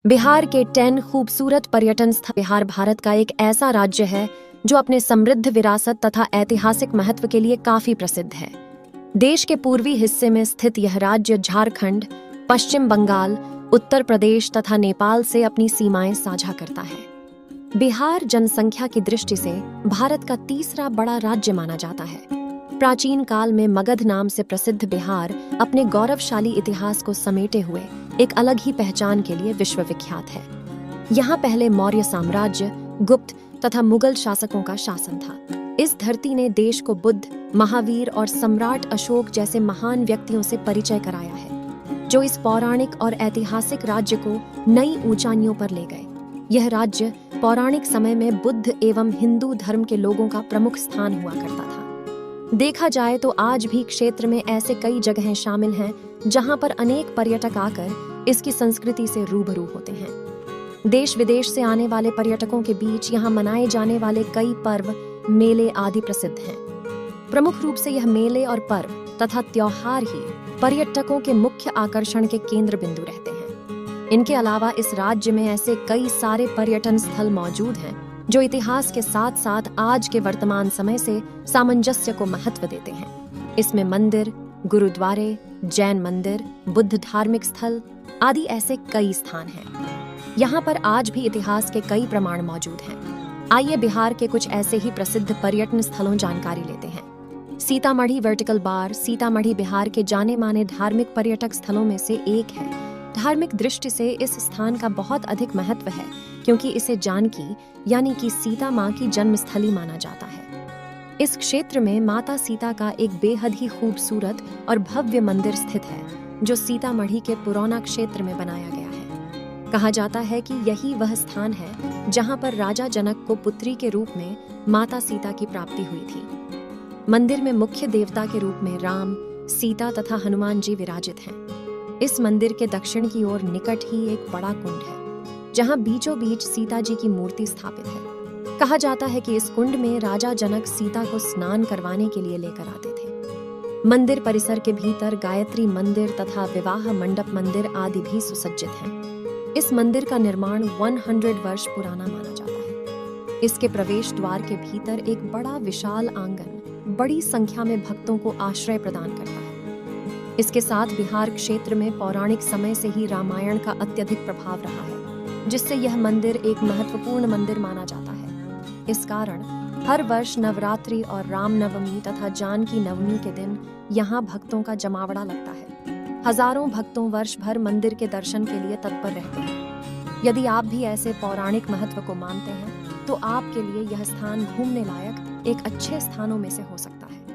बिहार के 10 खूबसूरत पर्यटन स्थल। बिहार भारत का एक ऐसा राज्य है जो अपने समृद्ध विरासत तथा ऐतिहासिक महत्व के लिए काफी प्रसिद्ध है। देश के पूर्वी हिस्से में स्थित यह राज्य झारखंड, पश्चिम बंगाल, उत्तर प्रदेश तथा नेपाल से अपनी सीमाएं साझा करता है। बिहार जनसंख्या की दृष्टि से भारत का तीसरा बड़ा राज्य माना जाता है। प्राचीन काल में मगध नाम से प्रसिद्ध बिहार अपने गौरवशाली इतिहास को समेटे हुए एक अलग ही पहचान के लिए विश्व विख्यात है। यहाँ पहले मौर्य साम्राज्य, गुप्त तथा मुगल शासकों का शासन था। इस धरती ने देश को बुद्ध, महावीर और सम्राट अशोक जैसे महान व्यक्तियों से परिचय कराया है, जो इस पौराणिक और ऐतिहासिक राज्य को नई ऊंचाइयों पर ले गए। यह राज्य पौराणिक समय में बुद्ध एवं हिंदू धर्म के लोगों का प्रमुख स्थान हुआ करता था। देखा जाए तो आज भी क्षेत्र में ऐसे कई जगहें शामिल हैं जहां पर अनेक पर्यटक आकर इसकी संस्कृति से रूबरू होते हैं। देश विदेश से आने वाले पर्यटकों के बीच यहां मनाए जाने वाले कई पर्व, मेले आदि प्रसिद्ध हैं। प्रमुख रूप से यह मेले और पर्व तथा त्योहार ही पर्यटकों के मुख्य आकर्षण के केंद्र बिंदु रहते हैं। इनके अलावा इस राज्य में ऐसे कई सारे पर्यटन स्थल मौजूद हैं जो इतिहास के साथ साथ आज के वर्तमान समय से सामंजस्य को महत्व देते हैं। इसमें मंदिर, गुरुद्वारे, जैन मंदिर, बुद्ध धार्मिक स्थल आदि ऐसे कई स्थान हैं। यहाँ पर आज भी इतिहास के कई प्रमाण मौजूद हैं। आइए बिहार के कुछ ऐसे ही प्रसिद्ध पर्यटन स्थलों जानकारी लेते हैं। Sitamarhi vertical bar. सीतामढ़ी बिहार के जाने माने धार्मिक पर्यटक स्थलों में से एक है। धार्मिक दृष्टि से इस स्थान का बहुत अधिक महत्व है क्योंकि इसे जानकी यानी कि सीता माँ की जन्मस्थली माना जाता है। इस क्षेत्र में माता सीता का एक बेहद ही खूबसूरत और भव्य मंदिर स्थित है जो सीतामढ़ी के पुरौना क्षेत्र में बनाया गया है। कहा जाता है कि यही वह स्थान है जहाँ पर राजा जनक को पुत्री के रूप में माता सीता की प्राप्ति हुई थी। मंदिर में मुख्य देवता के रूप में राम, सीता तथा हनुमान जी विराजित हैं। इस मंदिर के दक्षिण की ओर निकट ही एक बड़ा कुंड है जहां बीचों बीच सीता जी की मूर्ति स्थापित है। कहा जाता है कि इस कुंड में राजा जनक सीता को स्नान करवाने के लिए लेकर आते थे। मंदिर परिसर के भीतर गायत्री मंदिर तथा विवाह मंडप मंदिर आदि भी सुसज्जित हैं। इस मंदिर का निर्माण 100 वर्ष पुराना माना जाता है। इसके प्रवेश द्वार के भीतर एक बड़ा विशाल आंगन बड़ी संख्या में भक्तों को आश्रय प्रदान करता है। इसके साथ बिहार क्षेत्र में पौराणिक समय से ही रामायण का अत्यधिक प्रभाव रहा है, जिससे यह मंदिर एक महत्वपूर्ण मंदिर माना जाता है। इस कारण हर वर्ष नवरात्रि और रामनवमी तथा जानकी नवमी के दिन यहाँ भक्तों का जमावड़ा लगता है। हजारों भक्तों वर्ष भर मंदिर के दर्शन के लिए तत्पर रहते हैं। यदि आप भी ऐसे पौराणिक महत्व को मानते हैं तो आपके लिए यह स्थान घूमने लायक एक अच्छे स्थानों में से हो सकता है।